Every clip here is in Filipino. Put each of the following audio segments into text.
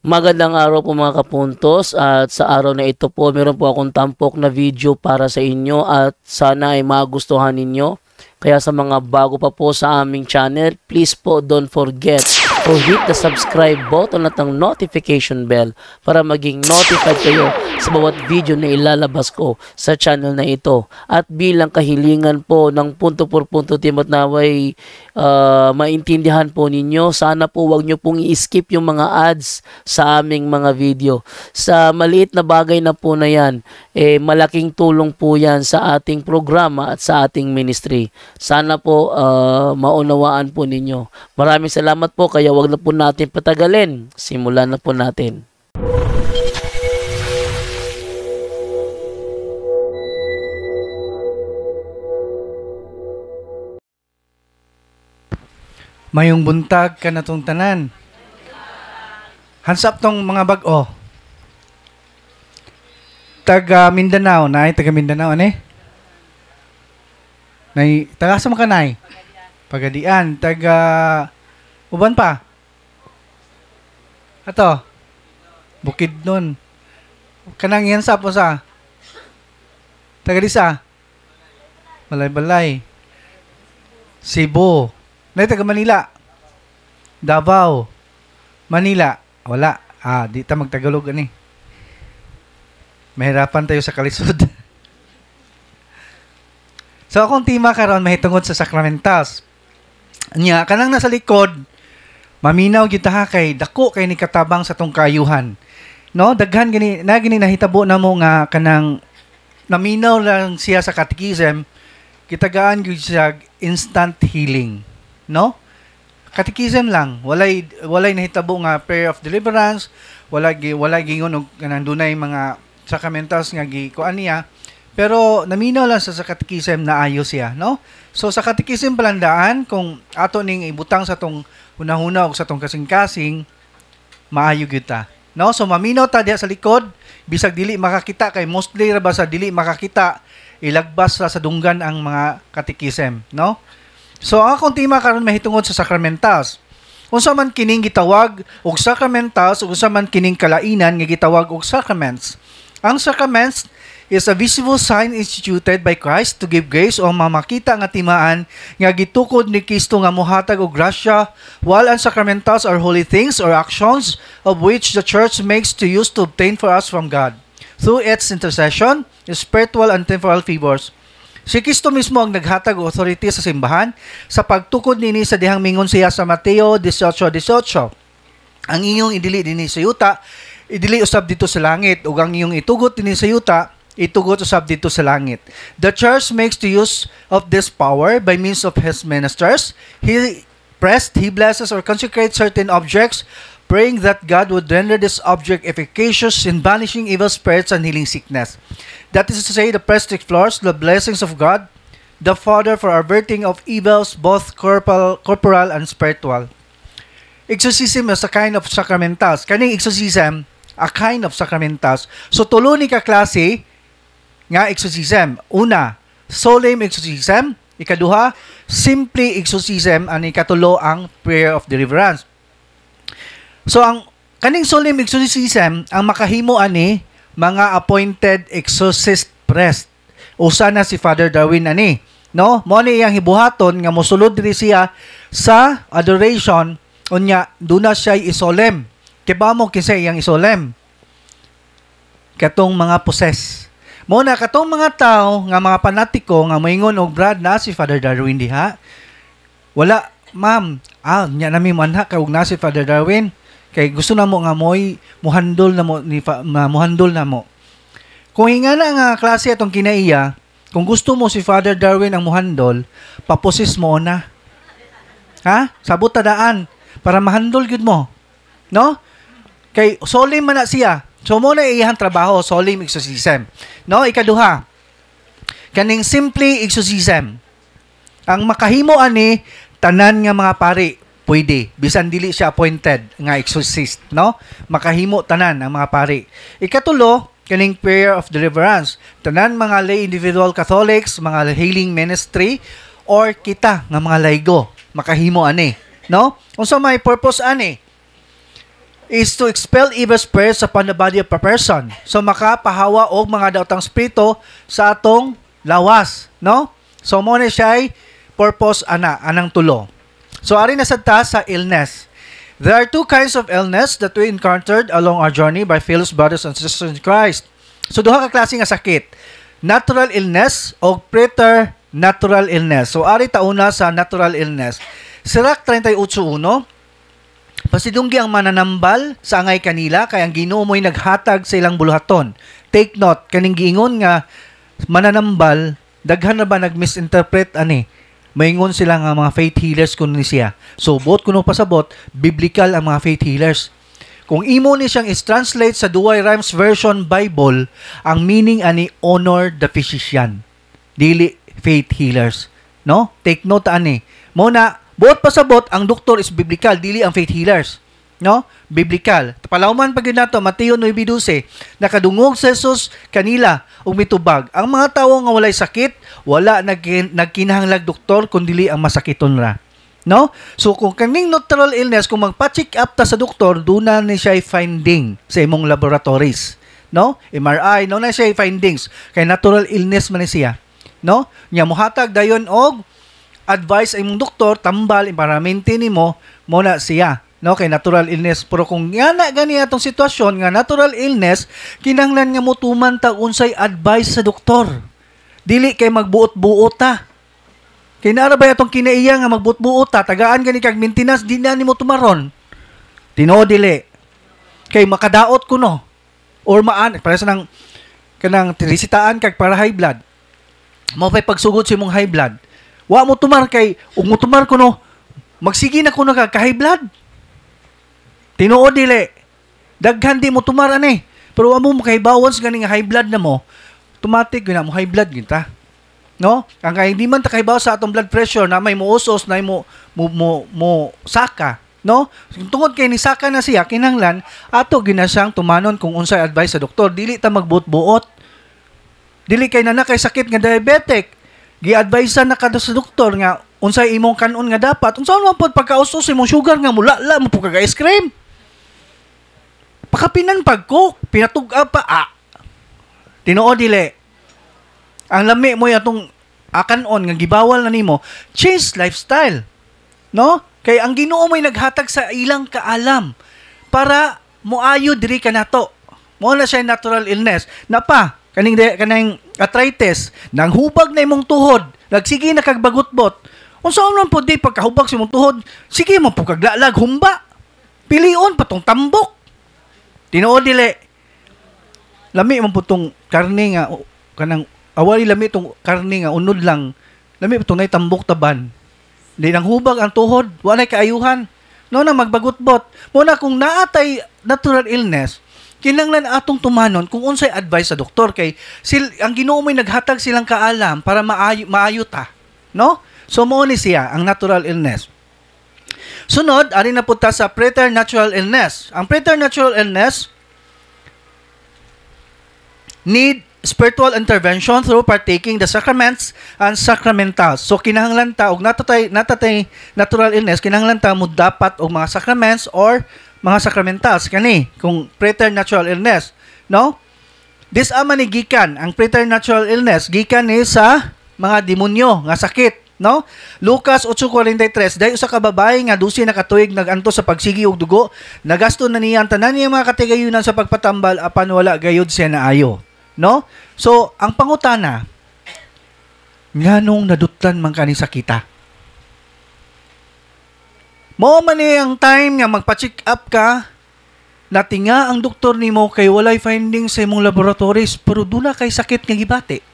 Magandang araw po mga kapuntos, at sa araw na ito po meron po akong tampok na video para sa inyo at sana ay magustuhan ninyo. Kaya sa mga bago pa po sa aming channel, please po don't forget to hit the subscribe button at ang notification bell para maging notified kayo sa bawat video na ilalabas ko sa channel na ito. At bilang kahilingan po ng punto por punto team at naway maintindihan po ninyo, sana po wag nyo pong i-skip yung mga ads sa aming mga video. Sa maliit na bagay na po na yan, malaking tulong po yan sa ating programa at sa ating ministry. Sana po maunawaan po ninyo. Maraming salamat po, kaya wag na po natin patagalin. Simulan na po natin. Mayong buntag ka na tong tanan. Hansap tong mga bag-o. Taga Mindanao, nay, taga Mindanao, ane? Nay, taga sa mga nay? Pagadian, taga uban pa? Ato? Bukid nun. Kanang hansap mo sa? Taga Disa? Balay-balay. Cebu. Nay, taga Manila. Davao. Manila. Wala. Di ta magtagalog ani. Mahirapan tayo sa kalisod. So, akong tema karon mahitungod sa Sacramentals. Nya, kanang nasa likod, maminaw gyud ta kay dako kay ni katabang sa tong kaayuhan. No, daghan gini nahitabo na mo nga kanang naminaw lang siya sa catechism, kitagaan gyud siya instant healing. No? Catechism lang, walay nahitabo nga prayer of deliverance, walay gingon og kanang dunay mga sacramentals nga gikuan niya, pero naminaw lang sa catechism na ayos siya, no? So sa catechism palandaan kung ato ning ibutang sa tong hunahuna og sa tong kasing-kasing, maayo gyud ta, no? So maminaw ta diha sa likod, bisag dili makakita kay mostly ra ba sa dili makakita, ilagbas ra sa dunggan ang mga catechism, no? So, ang akong tema karon mahitungod sa Sacramentals. Unsa man kining gitawag og Sacramentals, unsa man kining kalainan nga gitawag og sacraments. Ang sacraments is a visible sign instituted by Christ to give grace o mamakita nga timaan nga gitukod ni Kristo nga mohatag og grasya, while ang sacramentals are holy things or actions of which the church makes to use to obtain for us from God through its intercession, spiritual and temporal favors. Si Kristo mismo ang naghatag og authority sa simbahan sa pagtukod nini sa dihang mingon siya sa Mateo 18:18. Ang inyong idili dinhi sa yuta, idili usab dito sa langit, ug ang inyong itugot dinhi sa yuta, itugot usab dito sa langit. The church makes the use of this power by means of his ministers. He blesses or consecrates certain objects, praying that God would render this object efficacious in banishing evil spirits and healing sickness. That is to say, the priest explores the blessings of God, the Father, for averting of evils, both corporal and spiritual. Exorcism is a kind of sacramentals. Kaning exorcism, a kind of sacramentals. So, tulo ni ka klase nga exorcism. Una, solemn exorcism. Ikaduha, simple exorcism. Ang ikatulo, ang prayer of deliverance. So, ang kaning solemn exorcism, ang makahimo ani, mga appointed exorcist priest. Usa na si Father Darwin ani, no? Mo ni iyang hibuhaton nga mosulod diri siya sa adoration, unya duna siya isolem. Kiba mo kinsa iyang isolem? Katong mga possess. Mo na katong mga tao nga mga panatiko nga moingon og brad na si Father Darwin diha. Wala, ma'am. Nya nami manha kay og na si Father Darwin. Kay gusto na mo nga muhandol na mo muhandol na mo. Kung hinga na nga klase atong kinaiya, kung gusto mo si Father Darwin ang muhandol, paposis mo na. Ha? Sabot tadaan para mahandol gyud mo. No? Kay solemn man na siya. So mo na iyang trabaho, solemn exorcism. No, ikaduha. Kaning simple exorcism. Ang makahimo ani tanan nga mga pari pwede, bisan dili siya appointed nga exorcist, no? Makahimo tanan ang mga pari. Ikatulo, kaning prayer of deliverance. Tanan mga lay individual Catholics, mga healing ministry, or kita nga mga laygo, makahimo ani, no? Unsa may purpose ani? is to expel evil spirits upon the body of a person. So makapahawa og mga daotang spirito sa atong lawas, no? So mo ni siya purpose anang tulo. So ari na sad ta sa illness. There are two kinds of illness that we encountered along our journey by fellow brothers and sisters in Christ. So duha ka klase nga sakit. Natural illness o preternatural illness. So ari ta una sa natural illness. Sirach 38:1. Pasidunggi ang mananambal sa angay kanila, kay ang Ginoo mo'y naghatag sa ilang buluhaton. Take note, kaning giingon nga mananambal, daghan na ba nag-misinterpret ani? Maingon sila nga mga faith healers kuno ni siya. So, bot kuno pasabot, biblical ang mga faith healers. Kung imo ni siyang is-translate sa Douay Rhymes Version Bible, ang meaning ani honor the physician. Dili faith healers. No? Take note ani. Muna, buot pasabot, ang doktor is biblical, dili ang faith healers. No? Biblical. Palawman pag yun nato, Mateo 9:12, nakadungog sa Jesus kanila ug mitubag. Ang mga tawo nga walay sakit, wala nagkinahanglag doktor kundi ang masakiton ra. No? So kung kaning natural illness, kung magpa-check up ta sa doktor, duna ni siya finding sa imong laboratories. No? MRI, no na siya findings. Kay natural illness man ni siya. No? Nya mohatag dayon og advice ay mong doktor tambal para maintain nimo mo na siya, no, kay natural illness. Pero kung yana gani atong sitwasyon nga natural illness, kinahanglan nga motuman ta unsay advice sa doktor, dili kay magbuot-buot ta. Kay naara ba atong kinaiya nga magbuot-buot ta, tagaan gani kag maintenance, di na nimo tumaron. Tinuod dili kay makadaot kuno or maan para sa nang kanang tirisitaan kag para high blood, mo pay pagsugod sa imong high blood. Wa mo tumar kay, ug mo tumar kuno, magsige na kuno ka high blood. Tinuod dili. Daghan di mo tumar ani. Pero wa mo makahibawons gani nga high blood na mo, automatic gyud mo high blood gyud ta. No? Ang kay di man ta kahibaw sa atong blood pressure na may muusos na mo saka, no? Tungod kay ni saka na siya, kinahanglan ato gina siyang tumanon kung unsay advice sa doktor, dili ta magbuot-buot. Dili kay na kay sakit nga diabetic, gi-advise na kada sa doktor nga unsay imong kanon nga dapat. Unsa man pod pagkausos imong sugar nga mula mo pud kag ice cream. Pakapinan pagko, pinatug-a pa. Tinuod dili. Ang lami mo atong kanon nga gibawal na nimo, change lifestyle. No? Kay ang Ginoo may naghatag sa ilang kaalam para moayo diri kanato. Mo na siya natural illness. Napa, kaning arthritis, nang hubag na imong tuhod, nagsige na kag bagot-bot. Unsa man pud di pagkahubag sa imong tuhod, sige mo pud kag lalag humba. Pilion patong tambok. Tinuod dili. Lami man pud tong karne nga kanang awali lami tong karne nga unod lang. Lami pud nay tambok taban. Di nang hubag ang tuhod, wa nay kaayuhan. No na magbagot-bot. Muna kung naatay natural illness, kinahanglan atong tumanon kung unsay advice sa doktor kay ang Ginoo may naghatag silang kaalam para maayo ta, no? So mo ni siya ang natural illness. Sunod, ari na punta sa preternatural illness. Ang preternatural illness need spiritual intervention through partaking the sacraments and sacramentals. So kinahanglan ta og natatay natural illness, kinahanglan ta mo dapat og mga sacraments or mga sacramentals kani kung preternatural illness, no? This ama ni gikan ang preternatural illness gikan ni sa mga demonyo nga sakit, no? Lucas 8:43, dayon usa ka babae nga 12 na katuig naganto sa pagsigi og dugo, nagasto na niya ang tanan niya mga katigayunan sa pagpatambal apan wala gayud siya naayo, no? So ang pangutana, nganong nadutlan man kani sakita? Mao man ni ang time nga magpa-check up ka, natinga ang doktor nimo kay walay findings sa imong laboratories pero duna kay sakit nga gibati.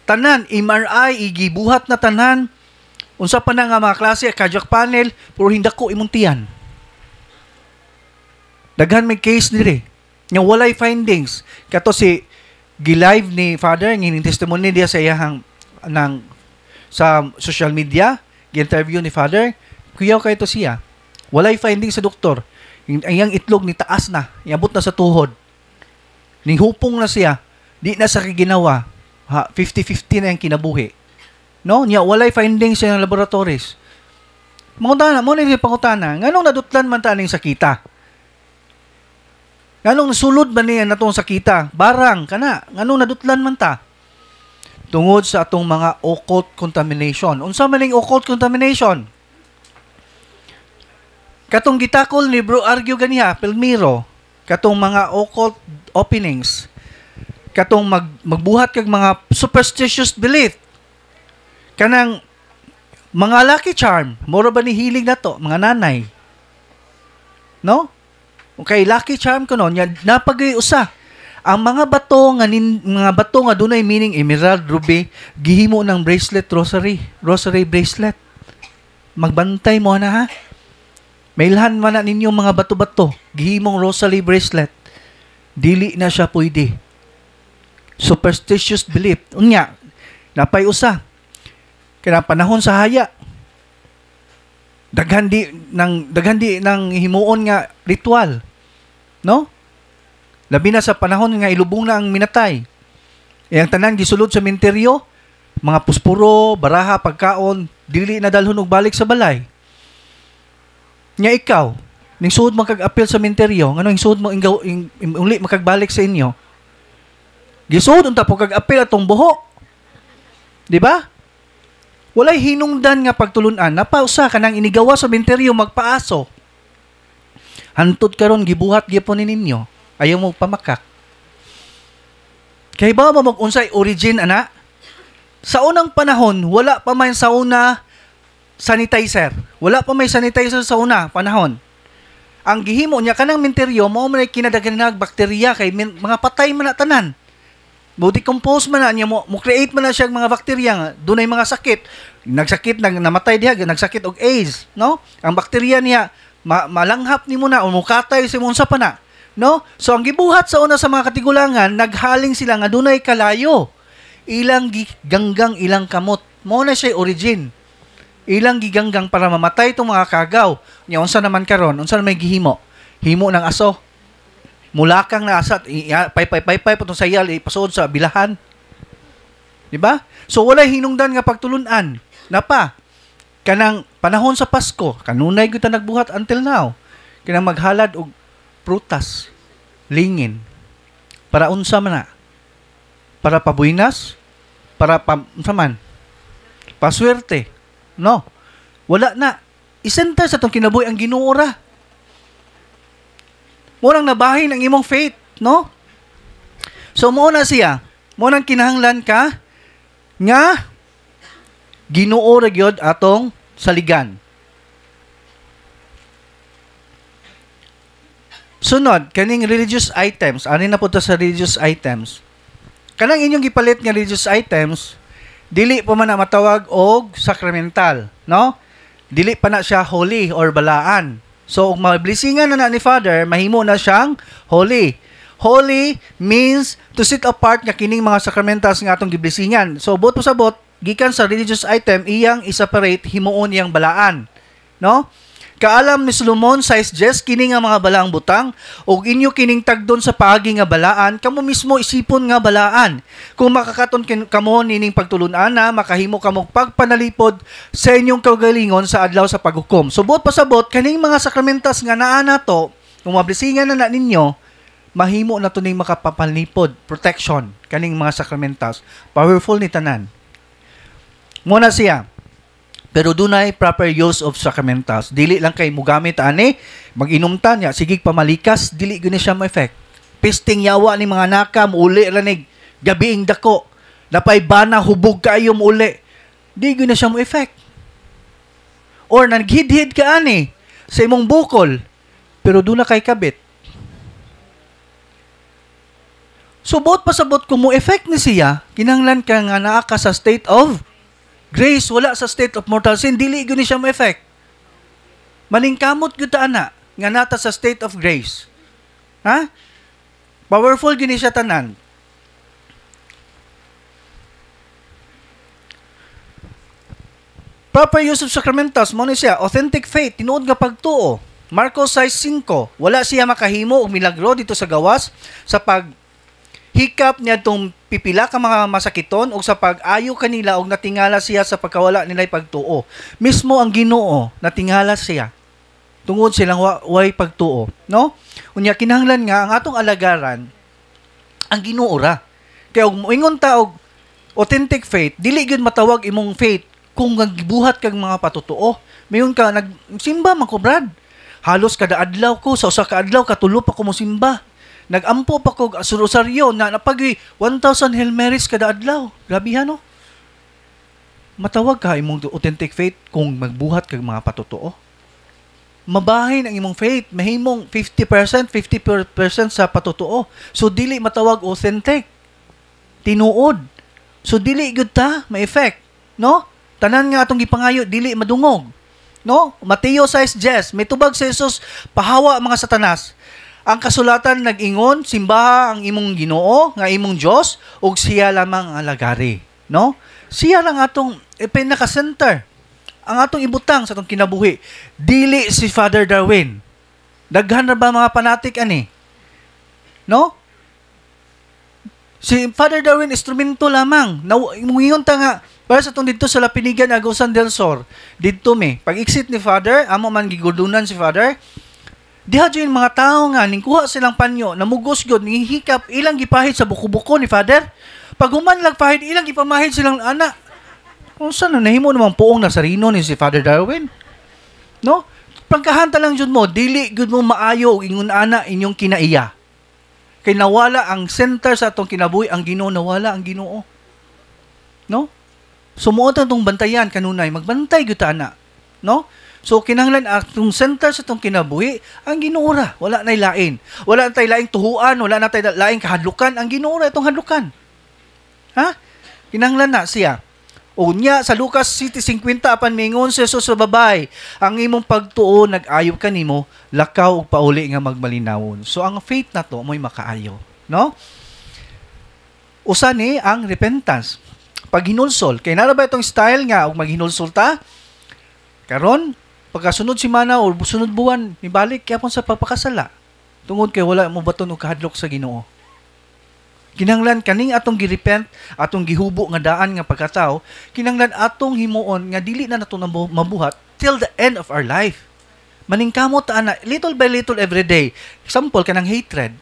Tanan MRI igibuhat na tanan. Unsa pa na nga mga klase cardiac panel pero hindi ko imong tiyan. Daghan may case diri nga walay findings. Kato si gi-live ni Father ngin testimony dia sa iyang sa social media, gi-interview ni Father. Kuyaw kay to siya. Walay finding sa doktor. Ang itlog ni taas na, iabot na sa tuhod. Ning hupong na siya, di na sa ginawa. 50-50 na yung kinabuhi. No? Niya walay findings sa laboratories. Mangutana, mo ni pangutana, nganong nadutlan man taning sakita? Nganong sulod ba niya natong sakita? Barang, kana. Nganong nadutlan man ta? Tungod sa atong mga occult contamination. Unsa man ning occult contamination? Katong gitakol ni Bro Argyo ganiha, Pelmiro, katong mga occult openings, katong magbuhat kag mga superstitious belief, kanang mga lucky charm, moro ba ni hilig na to, mga nanay? No? Okay, lucky charm ko nun, napagay usa. Ang mga bato nga dunay meaning emerald, ruby, gihimo ng bracelet, rosary bracelet. Magbantay mo na ha. Mailhan man na ninyo mga bato-bato, gihimong rosary bracelet. Dili na siya pwede. Superstitious belief. Unya, napay usa. Kaya panahon sa haya. Daghan di ng himuon nga ritual. No? Labi na sa panahon nga ilubong na ang minatay. Ang tanan gisulod sa menteryo, mga puspuro, baraha, pagkaon, dili na dalhon og balik sa balay. Nya ikaw, ning suod makag-apil sa menteryo, ngano ing suod mo uli makagbalik sa inyo? Gisuod unta po kag-apil atong buho. Di ba? Walay hinungdan nga pagtulunan, napausa ka nang inigawa sa menteryo magpaaso. Hantod karon gibuhat gyapon ninyo. Ayaw mo pamakak. Kaya ba mag-unsay origin, ana? Sa unang panahon, wala pa may sauna sanitizer. Wala pa may sanitizer sa una panahon. Ang gihimo niya, kanang menteryo, mao man ay kinadaganag bakterya, kay mga patay man na tanan. Mo decompose man na niya, mo create man na siya mga bakterya nga, dunay mga sakit. Nagsakit, namatay diha, nagsakit og AIDS, no? Ang bakterya niya, malanghap ni mo na, o mukatay si mo sa pana. No? So, ang gibuhat sa una sa mga katigulangan, naghaling sila nga dunay kalayo. Ilang giganggang ilang kamot. Mo na siya origin. Ilang giganggang para mamatay itong mga kagaw. Nya, unsa naman karon? Unsa naman gihimo? Himo ng aso. Mulakang na asat. Pay patong sayal, ipasuod sa bilahan. Diba? So, wala hinungdan nga pagtulunan. Napa? Kanang panahon sa Pasko, kanunay kita nagbuhat until now. Kanang maghalad og prutas, lingin, para unsa man na? Para pabuinas? Para unsa man? Paswerte? No. Wala na. Isenta sa itong kinabuhi ang Ginoo ra. Murang nabahin ang imong faith, no? So, muna siya. Munang kinahanglan ka nga Ginoo ra gyud atong saligan. Sunod, kaning religious items. Ano na po ito sa religious items? Kanang inyong gipalit nga religious items, dili pa man na matawag og sacramental, no? Dili pa na siya holy or balaan. So, kung mablisingan na ni Father, mahimo na siyang holy. Holy means to set apart nga kining mga sacramentals nga atong giblisingan. So, bot po sa bot, gikan sa religious item, iyang i-separate, himuon iyang balaan. No? Kaalam ni Solomon size Jess kini nga mga balaang butang ug inyo kining tagdon sa paagi nga balaan kamo mismo isipon nga balaan kung makakaton kamo nining pagtulunan na makahimo kamo pagpanalipod sa inyong kaugalingon sa adlaw sa paghukom. Subot pasabot kaning mga sakramentas nga naa nato kung mablisingan na ninyo mahimo na to ning makapapanlipod protection kaning mga sakramentas powerful ni tanan. Muna siya. Pero dunay proper use of sacramentals. Dili lang kay mugamit ani, mag-inom ta niya, sigig pamalikas, dili gani siya ma-effect. Pisting yawa ni mga nakam, uli ranig, gabiing dako, napay bana, hubog kayo uli. Di gani siya ma-effect. Or naghid-hid ka ani, sa imong bukol, pero duna kay kabit. Subot pasabot kung mo-effect ni siya, kinahanglan ka nga naa ka sa state of grace, wala sa state of mortal sin, dili gani siya ma-effect. Maningkamot gyud ta ana nga nata sa state of grace. Ha? Powerful gini siya tanan. Proper use of sacramentals mo ni siya, authentic faith, tinuod nga pagtuo. Marcos 6:5, wala siya makahimo og milagro dito sa gawas sa hikap niya itong pipila ka mga masakiton o sa pag-ayo kanila o natingala siya sa pagkawala nila'y pagtuo. Mismo ang Ginoo natingala siya. tungod silang way pagtuo, no? Unya kinahanglan nga ang atong alagaran ang Ginoo ra. Kaya og moingon ta og authentic faith, dili gyud matawag imong faith kung gibuhat kag mga patutuo. Mayon ka nagsimba man ko, Brad. Halos kada adlaw ko sa usa ka adlaw katulo pa ko mo simba. Nagampo pa ko rosaryo na napagi 1,000 Hail Marys kada adlaw. Grabe ha, no? Matawag ka imong authentic faith kung magbuhat kag mga patutuo. Mabahin ang imong faith, mahimong 50% sa patutuo. So dili matawag authentic. Tinuod. So dili gud ta may effect, no? Tanan nga atong gipangayo dili madungog. No? Mateo 6:10, may tubag sa Jesus, pahawa mga satanas. Ang kasulatan nag-ingon, simbaha ang imong Ginoo nga imong Dios ug siya lamang ang alagari, no? Siya lang atong pinaka-center. Ang atong ibutang sa atong kinabuhi, dili si Father Darwin. Daghan na ba mga fanatic ani? No? Si Father Darwin instrumento lamang. Mungingon ta nga para sa itong dito sa Lapinigan, Agusan del Sur, dito pag-exit ni Father, amo man gigudunan si Father, diha dyan mga tao nga, ningkuha silang panyo, namugos yun, nihikap, ilang gipahid sa buko-buko ni Father, pag humanlag pahid, ilang gipamahid silang anak. Kung saan, nahimo namang puong nasarino ni si Father Darwin. No? Pagkahanta lang dyan mo, dili gud mo maayo, ingon ana, inyong kinaiya. Kay nawala ang center sa atong kinabuhi, ang Ginoo, nawala ang Ginoo. No? Sumuot ang itong bantayan kanunay, magbantay gyud ta ana, no? So kinahanglan atong center sa itong kinabuhi ang Ginoo ra, wala nay lain. Wala tay laing tuhuan, wala na tay laing kahadlukan, ang Ginoo ra itong hadlukan. Ha? Kinahanglan na siya. Unya sa Lucas 7:50 apan mingon si Jesus sa babay, ang imong pagtuo nag-ayo kanimo, lakaw ug pauli nga magmalinawon. So ang faith na to mo'y makaayo, no? Usa ni ang repentance. Paghinulsol, kay nara ba itong style nga og maghinulsol ta? Karon, pagkasunod semana o sunod buwan, nibalik gyapon sa pagpakasala. Tungod kay wala mo baton og kahadlok sa Ginoo. Kinahanglan kaning atong girepent, atong gihubo nga daan nga pagkatao, kinahanglan atong himuon nga dili na nato mabuhat till the end of our life. Maningkamot ta ana little by little every day. Example kanang hatred.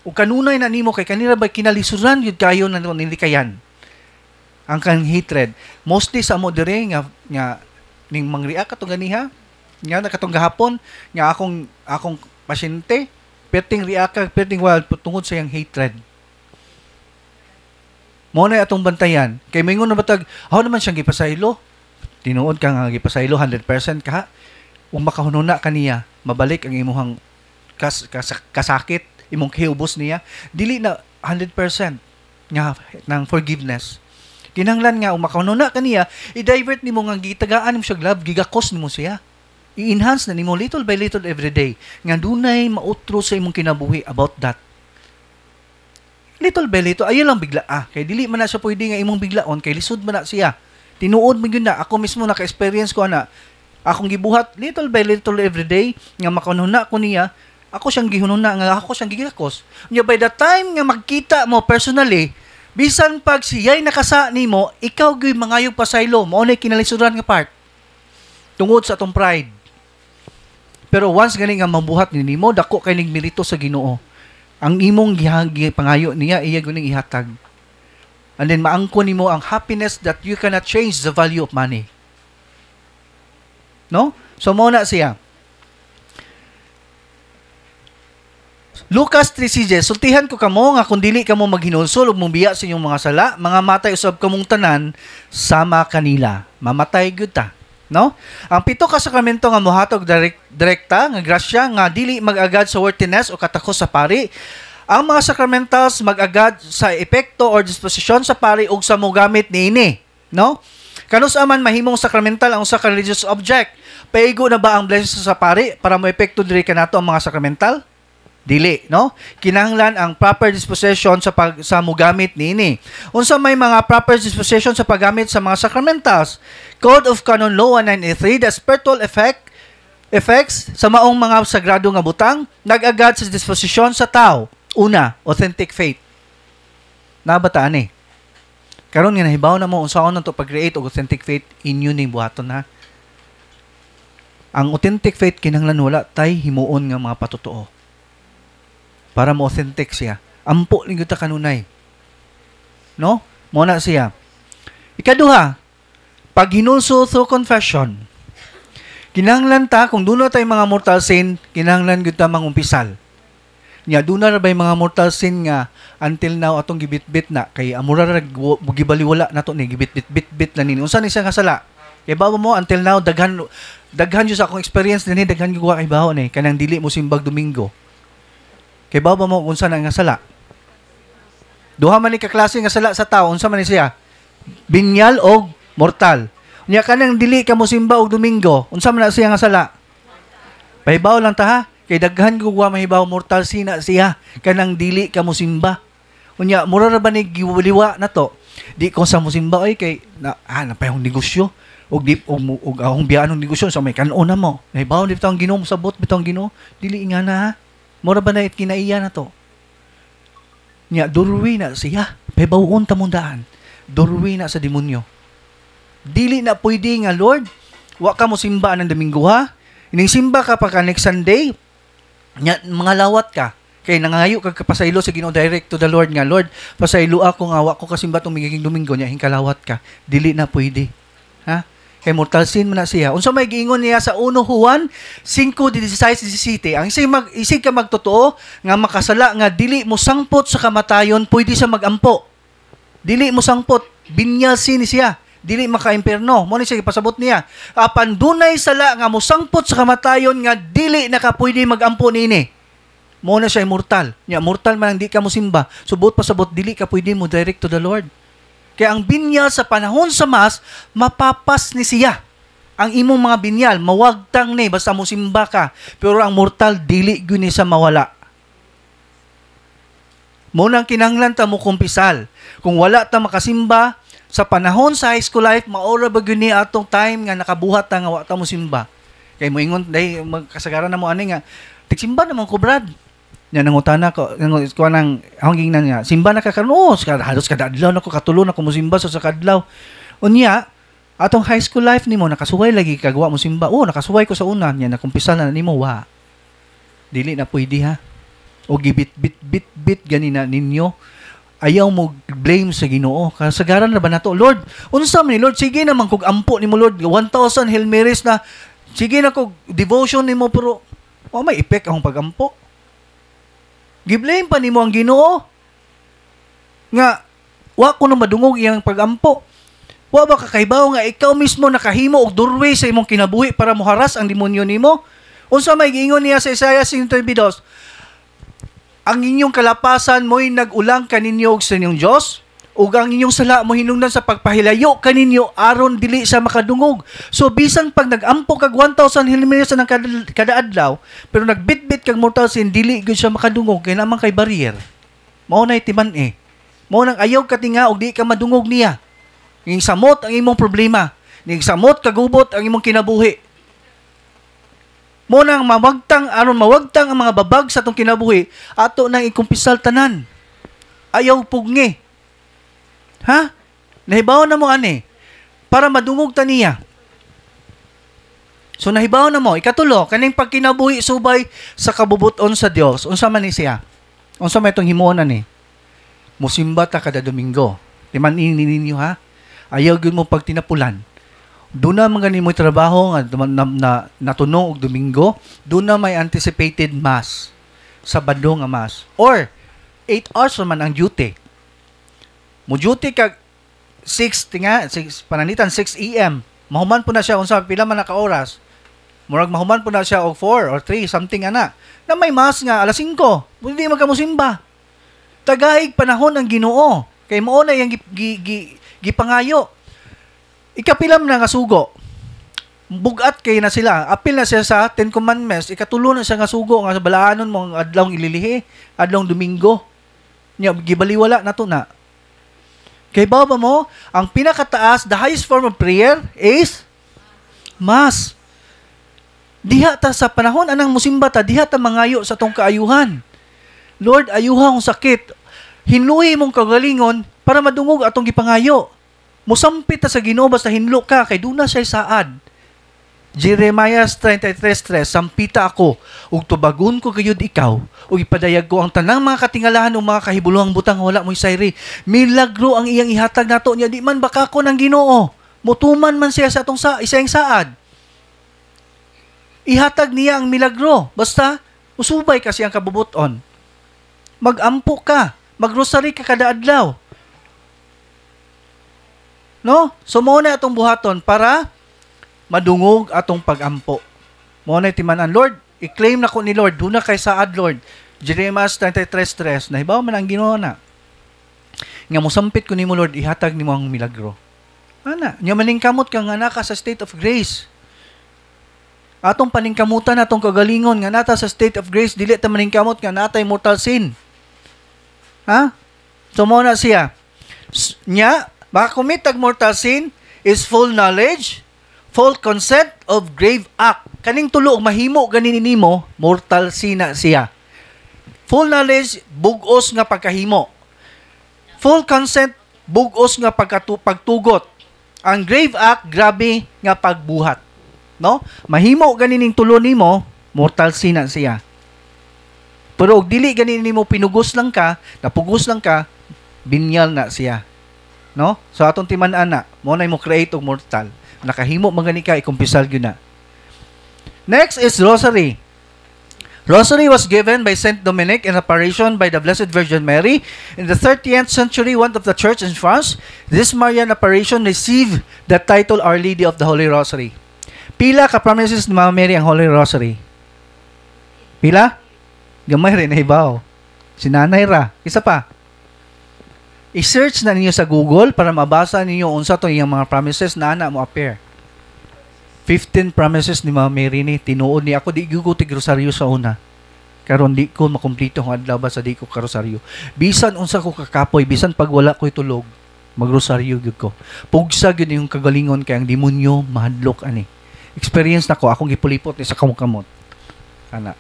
O kanunay na nimo kay kanira ba kinalisuran gyud kayo na nilikayan. Ang kanang hatred, mostly sa amo dire nga ning mangreact kato ganiha, nga nakatong gahapon nga akong pasyente, perting react ka, perting wild tungod sa yang hatred. Mo na atong bantayan. Kay mingon na batag, how naman siyang gipasaylo? Tinuod ka nga gipasaylo 100% ka. Kung makahununa kaniya, mabalik ang imuhang kasakit, imong kiubos niya, dili na 100% nga ng forgiveness. Kinahanglan nga makahununa kaniya, i-divert nimo nga gitagaan mo siya love, gigakos nimo siya. I-enhance na nimo little by little every day. Nga dunay mautro sa imong kinabuhi about that. Little by little, ayo lang bigla. Kay dili man na siya pwede nga imong biglaon, kay lisod man na siya. Tinuod mo yun na. Ako mismo naka-experience ko na. Akong gibuhat little by little every day, nga makununa ko niya, ako siyang gihununa, nga ako siyang gigilakos. Nya by the time nga magkita mo personally, bisan pag siya'y nakasa nimo, ikaw gyud mangayog pasaylo, mao nay kinalisuran nga part. Tungod sa atong pride. Pero once gani nga mabuhat ni nimo, dako kay ning merito sa Ginoo. Ang imong pangayo niya, iya guning ihatag. And then maangkon nimo ang happiness that you cannot change the value of money. No? So mo na siya. Lucas 3:6, sultihan ko kamo nga kung dili kamo maghinulsol ug mumbiya sa inyong mga sala, mga matay usab kamong tanan sama kanila. Mamatay gyud ta. No? Ang pito ka sakramento nga mohatag direkta nga grasya nga dili mag-agad sa worthiness o katakos sa pari. Ang mga sacramentals mag-agad sa epekto or disposisyon sa pari ug sa mogamit niini, no? Kanus aman mahimong sakramental ang usa ka religious object. Paigo na ba ang blessing sa pari para mo-epekto diri kanato ang mga sakramental? Dili, no? Kinahanglan ang proper disposition sa mogamit niini. Unsa may mga proper disposition sa paggamit sa mga sacramentals? Code of Canon Law 193, the spiritual effects sa maong mga sagrado nga butang nag-agad sa disposisyon sa tao. Una, authentic faith. Nabataan eh. Karon nga nahibaw na mo unsaon nang to pag-create og authentic faith inyo ning buhaton ha. Ang authentic faith kinahanglan wala tay himuon nga mga patotoo. Para mo authentic siya. Ampo ning ta kanunay. No? Mo na siya. Ikaduha, pag hinulso through confession, kinahanglan ta kung doon na tayo mga mortal sin, kinahanglan gyud ta mangumpisal. Nya doon na ba mga mortal sin nga until now atong gibitbit na kay amura ra gibaliwala nato ni gibit-bit na nini. Unsa ni siya nga sala? Kay bawo mo until now daghan jud sa akong experience dinhi daghan gyud kay bawo ni kanang dili mo simbag Domingo. Kay bawo mo unsa na nga sala? Duha man ni ka klase nga sala sa tawo, unsa man ni siya? Binyal o mortal. Nya kanang dili ka mo simba og Domingo, unsa man na siya nga sala? Pahibaw lang ta ha. Kay daghan ko wa mahibaw mortal sina siya kanang dili ka mo simba. Unya mura ra ba ni giwaliwa nato? Di ko sa mo simba oy kay napayong negosyo og di og ahong biyanong negosyo sa may kanon na mo. Nahibaw di bitong Ginoo sabot bitong Ginoo, dili nga na ha. Mura ba na it kinaiya na to? Nya durwi na siya. Pahibawon ta mong daan. Durwi na sa demonyo. Dili na pwede nga Lord, wa ka mo simba ng Domingo ha. Ining simba ka pa ka next Sunday. Nya mga lawat ka kay nangayo kag pasaylo sa Ginoo direct to the Lord nga Lord pasaylo ako nga wa ko kasimba tong miging Domingo nya hinkalawat ka dili na pwede ha kay mortal sin man na siya unsa may giingon niya sa 1 Juan 5:16-17 ang isig ka magtotoo nga makasala nga dili mo sangpot sa kamatayon pwede sa magampo dili mo sangpot binyal sin siya dili maka-imperno mo ni siya ipasabot niya apan dunay sala nga mosangpot sa kamatayon nga dili nakapwede magampo nini mo na siya immortal nya mortal man ang di ka mo simba subot pasabot dili ka pwede mo direct to the Lord kaya ang binyal sa panahon sa mas mapapas ni siya ang imong mga binyal mawagtang ni basta mo simba ka pero ang mortal dili gyud ni sa mawala mo nang kinahanglan ta mo kumpisal kung wala ta makasimba sa panahon sa high school life, maora ba yun ni atong time nga nakabuhat ta nga wa ta mo simba. Kay mo ingon, dahil magkasagaran na mo ani nga, tigsimba naman ko, Brad. Yan, nangutana ko, kuha nang hanging na nga, simba na ka kanos, halos kadadlaw na ko, katulo na ko mo simba sa kadlaw. Unya, atong high school life ni mo, nakasuway lagi kagawa mo simba. Nakasuway ko sa una, yan, nakumpisal na ni mo, wa. Dili na pwede ha. O gibit-bit ganina ninyo. Ayaw mo blame sa Ginoo. Kasagaran na ba nato? Lord, unsa man ni Lord? Sige naman kog ampo nimo Lord. 1,000 Hail Marys na. Sige na kog devotion nimo pero may effect akong pagampo. Giblame pa nimo ang Ginoo. Nga wa ko na madungog iyang pagampo. Wa ba kakaibaw nga ikaw mismo nakahimo og doorway sa imong kinabuhi para moharas ang demonyo nimo? Unsa may giingon niya sa Isaiah 52? Ang inyong kalapasan mo'y nag-ulang kaninyo sa inyong Diyos, ug ang inyong sala mo hinungdan sa pagpahilayo kaninyo aron dili sa makadungog. So bisan pag nag-ampo kag 1,000 hilminus ng kada adlaw, pero nagbitbit kag mortal sin dili gyud siya makadungog kay naman kay barrier. Mao nay timan Mao nang ayaw ka tinga og di ka madungog niya. Ning samot ang imong problema, ning samot kagubot ang imong kinabuhi. Mo nang mawagtang aron mawagtang ang mga babag sa atong kinabuhi ato nang ikumpisal tanan. Ayaw pugngi. Ha? Nahibaw na mo ani para madungog ta niya. So nahibaw na mo ikatulo kaning pagkinabuhi subay sa kabubuton sa Dios. Unsa man ni siya? Unsa may itong himuon ani? Musimba ta kada Domingo. Timan ninyo ha? Ayaw gyud mo pag tinapulan. Doon na mga mo trabaho nga natunog og Domingo, doon na may anticipated mass, Sabado nga mass. Or 8 hours man ang duty. Mo duty kag 6 pananitan 6 AM. Mahuman po na siya unsa pila man ka oras. Murag mahuman po na siya og 4 or 3 something ana. Na may mass nga alas 5. Hindi magkamusimba. Tagaig panahon ang Ginoo. Kay mao na yang gipangayo. Ikapilam na nga sugo. Bugat kay na sila. Apil na siya sa 10 Commandments. Ikatulo na siya nga sugo nga sa balaanon mo ang adlawng ililihi, adlawng Domingo. Nya gibaliwala na to na. Kay ba mo, ang pinakataas, the highest form of prayer is Mass. Diha ta sa panahon anang musimba ta, diha ta mangayo sa tong kaayuhan. Lord, ayuha akong sakit. Hinluhi mong kagalingon para madungog atong gipangayo. Musampit ta sa Ginoo basta hinlo ka kay duna siya saad. Jeremiah 33:3, sampita ako, ug tubagon ko gayud ikaw, ug ipadayag ko ang tanang mga katingalahan o mga kahibuluhang butang wala mo'y sayri. Milagro ang iyang ihatag nato niya, di man baka ko ng Ginoo. Mutuman man siya sa atong isang saad. Ihatag niya ang milagro. Basta, usubay kasi ang kabubuton. Mag-ampo ka. Mag-rosary ka kada adlaw. No? So, muna atong buhaton para madungog atong pag-ampo. Muna timanan, Lord, i-claim na ko ni Lord, doon na kay saad, Lord. Jeremiah 33:3, nahibaw man ang Ginoo na. Nga mosampit ko nimo, Lord, ihatag nimo ang milagro. Ana, nya maningkamot ka nga naka sa state of grace. Atong paningkamutan atong kagalingon nga nata sa state of grace, dili ta maningkamot nga natay mortal sin. Ha? So mo na siya. Nya, makakomit og mortal sin is full knowledge, full consent of grave act. Kaning tulo og mahimo ganin nimo, mortal sin na siya. Full knowledge, bugos nga pagkahimo. Full consent, bugos nga pagtugot. Ang grave act, grabe nga pagbuhat. No? Mahimo ganin tulo nimo, mortal sin na siya. Pero og dili ganin nimo pinugos lang ka, napugos lang ka, binyal na siya. No? So atong timan-an na, mo na mo create og mortal. Nakahimo man gani ka ikumpisal gyud na. Next is rosary. Rosary was given by Saint Dominic in apparition by the Blessed Virgin Mary. In the 13th century, one of the church in France, this Marian apparition received the title Our Lady of the Holy Rosary. Pila ka promises ni Mama Mary ang Holy Rosary? Pila? Gamay rin, nahibaw. Sinanay ra. Isa pa. I-search na ninyo sa Google para mabasa ninyo unsa to yung mga promises na ana mo appear. 15 promises ni Mama Mary ni tinuod ni ako di ko tigrosaryo sa una. Karon di ko makumpleto ang adlaw sa di ko karosaryo. Bisan unsa ko kakapoy, bisan pag wala ko'y tulog, magrosaryo gyud ko. Pugsa gyud yung kagalingon kay ang demonyo mahadlok ani. Experience na ko akong gipulipot ni sa kamot-kamot. Ana.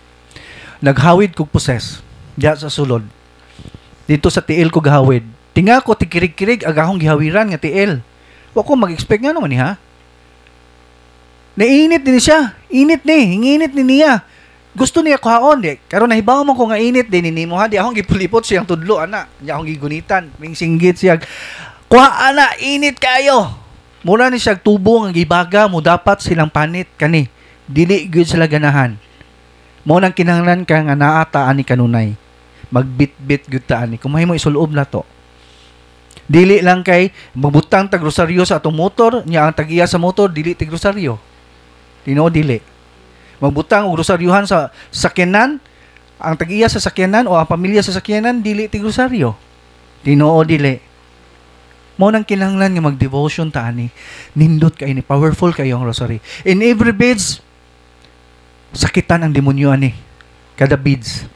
Naghawid kog poses diya sa sulod. Dito sa tiil ko gahawid. Tinga ko tikirig-kirig agahong gihawiran nga tiil. Wa ko mag-expect nga naman ni ha. Nainit din siya. Init ni. Hinginit ni niya. Gusto niya kuhaon. Karon nahibaw man ko nga init din ni mo ha. Di akong gipulipot siyang tudlo, ana. Di akong gigunitan. Ming singgit siya. Kuha, ana. Init kayo. Mura ni siya tubo nga gibaga mo dapat silang panit kani. Dili gyud sila ganahan. Mo nang kinahanglan ka nga naata ani kanunay. Magbit-bit gyud ta ani. Kung mahimo isulob na to. Dili lang kay magbutang tag rosaryo sa atong motor, nya ang tagiya sa motor dili tig rosaryo. Tinuod dili. Magbutang og rosaryuhan sa sakyanan, ang tagiya sa sakyanan o ang pamilya sa sakyanan dili tig rosaryo. Tinuod dili. Mo nang kinahanglan nga mag-devotion ta ani. Nindot kay ni powerful kayo ang rosary. In every beads sakitan ang demonyo ani. Kada beads.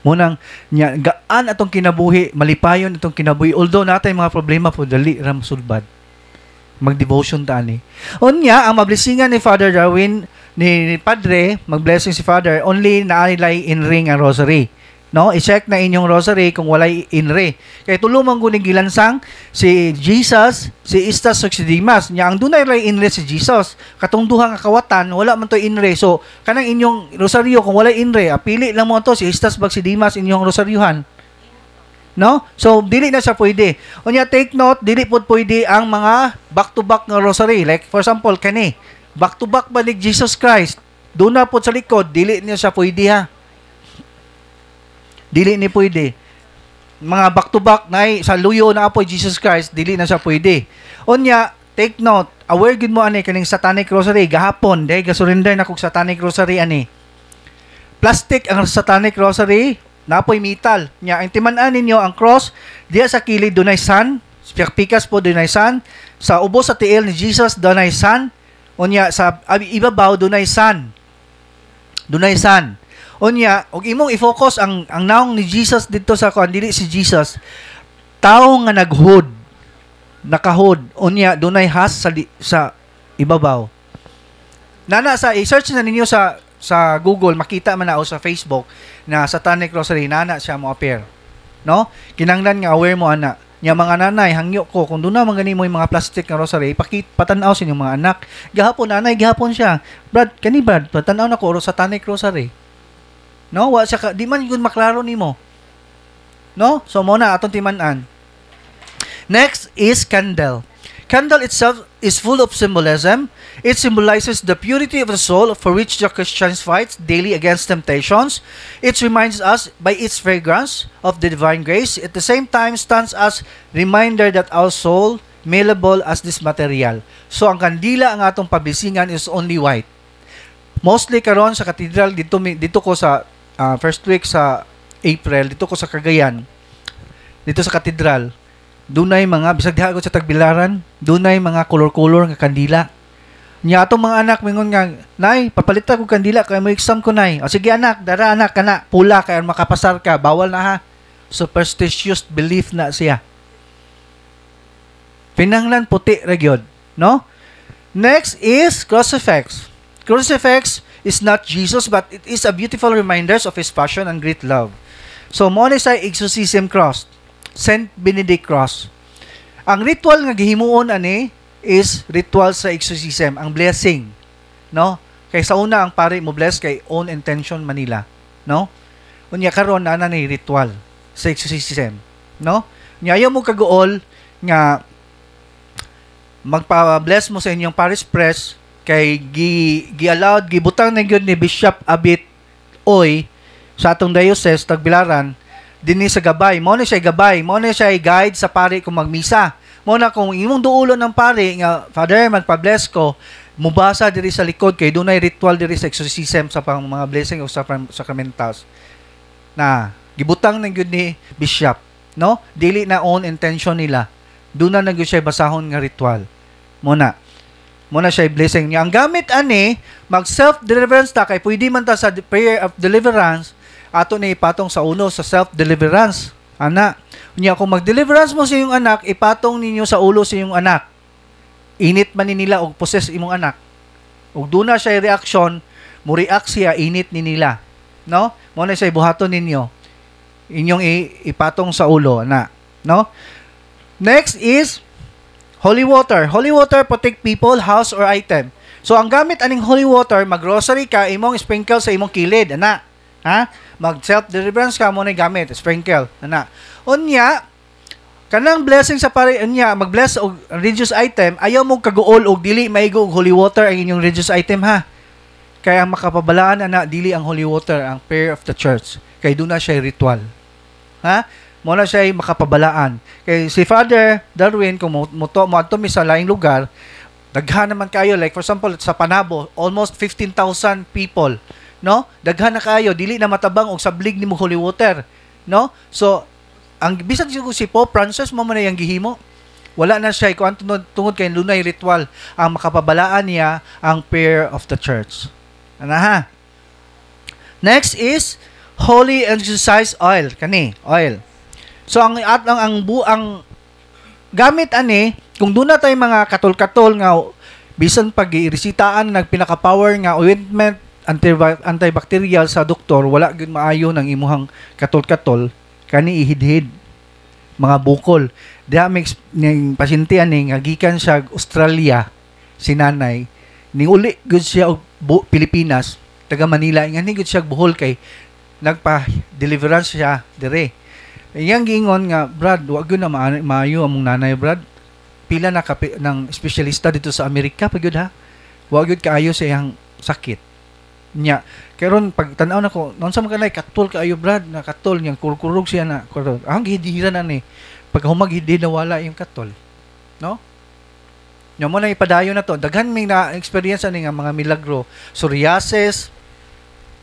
Munang nya gaan atong kinabuhi, malipayon atong kinabuhi. Although natay mga problema po dali ram sulbad. Mag-devotion ta ani. Unya ang mablessingan ni Father Darwin ni Padre, mag-blessing si Father only naanilay in ring ang rosary. No, i-check na inyong rosary kung walay inre. Kay tulo man guning gilansang si Jesus, si Istas ug si Dimas. Nya ang dunay lay inre si Jesus. Katong duha nga kawatan wala man to inre. So kanang inyong rosaryo kung walay inre, apili lang mo to si Istas bag si Dimas inyong rosaryuhan. No? So dili na siya pwede. Unya take note, dili pod pwede ang mga back to back nga rosary. Like for example kani, back to back ba ni Jesus Christ? Doon na pod sa likod, dili niya siya pwede ha. Dili ni pwede. Mga back-to-back na sa luyo na apoy Jesus Christ, dili na siya pwede. Unya, take note, aware gud mo ani kaning satanic rosary gahapon, day gasurrender na kog satanic rosary ani. Plastic ang satanic rosary, napoy metal. Nya ang timan-an ninyo ang cross diya sa kilid dunay sun, pikas po dunay sun, sa ubos sa tiil ni Jesus dunay sun. Unya sa ibabaw dunay sun. Dunay sun. Unya, og imong i-focus ang naong ni Jesus dito sa kuan dili si Jesus. Tao nga naghud, nakahud. Unya dunay has sa ibabaw. Nana sa i-search na ninyo sa Google, makita man na o sa Facebook na Satanic Rosary nana siya mo appear. No? Kinanglan nga aware mo ana. Nya mga nanay, hangyo ko, kung doon na mga mo yung mga plastic na rosary, patanaw sa inyong mga anak. Gahapon, nanay, gahapon siya. Brad, patanaw na ko, satanic rosary. No? Di man yun maklaro ni mo. No? So, muna, atong timanan. Next is candle. Candle itself is full of symbolism. It symbolizes the purity of the soul for which the Christians fight daily against temptations. It reminds us by its fragrance of the divine grace. At the same time, stands as reminder that our soul malleable as this material. So, ang kandila ang atong pablisingan is only white. Mostly karon sa cathedral, dito ko sa first week sa April, dito ko sa Cagayan, dito sa cathedral, dunay mga, bisag diha ko sa Tagbilaran, dunay mga color-color nga kandila. Nya atong mga anak mingon nga, nay, papalita ko kandila kay mo exam ko nay. O sige anak, dara anak kana, pula kay makapasar ka, bawal na ha. Superstitious belief na siya. Pinanglan puti ra gyud, no? Next is crucifix. Crucifix is not Jesus, but it is a beautiful reminders of His passion and great love. So, mo ni sa exorcism cross, Saint Benedict cross. Ang ritual nga gihimuon ani is ritual sa exorcism, ang blessing, no? Kay sa una ang pare mo bless kay own intention Manila, no? Unya karon ana ni ritual sa exorcism, no? Nya ayaw mo kaguol nga magpa-bless mo sa inyong parish priest kay gi-allowed gibutang na gyud ni Bishop Abit Oy sa atong diocese Tagbilaran dinhi sa gabay. Mo na siya gabay, mo na siya guide sa pare kung magmisa. Mo na kung imong duulon ng pare nga Father magpa-bless ko, mubasa diri sa likod kay dunay ritual diri sa exorcism sa pang mga blessing o sa sacramentals. Na gibutang na gyud ni Bishop, no? Dili na own intention nila. Doon na gyud siya basahon nga ritual. Muna siya blessing niya. Ang gamit ani mag self-deliverance ta kay pwede man ta sa prayer of deliverance ato na ipatong sa ulo sa self-deliverance. Ana, unya kung mag-deliverance mo sa iyong anak, ipatong ninyo sa ulo sa iyong anak. Init man ni nila og possess imong anak. Ug doon na siya reaction, mo react siya init ni nila. No? Mo na siya buhaton ninyo. Inyong ipatong sa ulo, ana, no? Next is holy water. Holy water protect people, house or item. So ang gamit aning holy water, mag-rosary ka, imong sprinkle sa imong kilid, ana. Ha? Mag self-deliverance ka mo na gamit, sprinkle, ana. Unya, kanang blessing sa pare, unya, mag-bless og religious item, ayaw mo kaguol og dili maigo og holy water ang inyong religious item ha. Kaya ang makapabalaan ana dili ang holy water, ang prayer of the church. Kay doon na siya ritual. Ha? Mo na siya makapabalaan. Kay si Father Darwin kung mo adto mi sa laing lugar, daghan naman kayo like for example sa Panabo, almost 15,000 people. No? Daghan na kayo, dili na matabang og sablig nimo holy water, no? So ang bisan siguro si Pope Francis mo man yang gihimo. Wala na siya kung tungod kay lunay ritual ang makapabalaan niya ang prayer of the church. Ana ha? Next is holy exorcise oil, kani, oil. So ang gamit ani kung doon na tay mga katol-katol nga bisan pag-iresitaan nagpinaka-power nga ointment antibacterial sa doktor, wala gyud maayo ng imuhang katol-katol kani ihidhid mga bukol. Diha ning pasyente ani nga gikan sa Australia si nanay ning uli gyud siya og Pilipinas, taga Manila nga ni gyud siya buhol kay nagpa-deliverance siya dire. Iyang giingon nga, Brad, wag gyud na maayo among nanay, Brad. Pila na ng espesyalista dito sa Amerika pa gyud ha. Wag gyud kaayo sa iyang sakit. Nya karon pag tan-aw nako noon sa mga kanay katol kaayo Brad na katol yang kurkurog siya na kurog ang gihidiran na ni pag humagidi na wala yung katol, no? Nya mo na ipadayon na to daghan may na experience ani nga mga milagro, psoriasis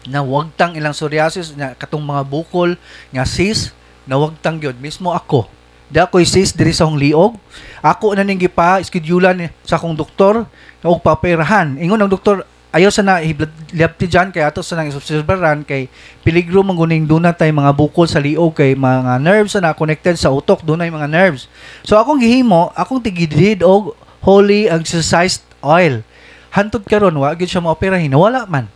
na wagtang ilang psoriasis na katong mga bukol nga sis na wagtang gyud mismo ako da ko'y sis diri sa akong liog ako na ning gipa schedulean sa akong doktor og paperahan ingon ang doktor ayaw sa na liapti dyan, kaya ato sa nang isobserbaran kay peligro mangguning doon tay mga bukol sa liog kay mga nerves na connected sa utok, doon ay mga nerves. So akong gihimo, akong tigidid og holy exorcised oil. Hantod karon wa gyud siya maoperahin, wala man.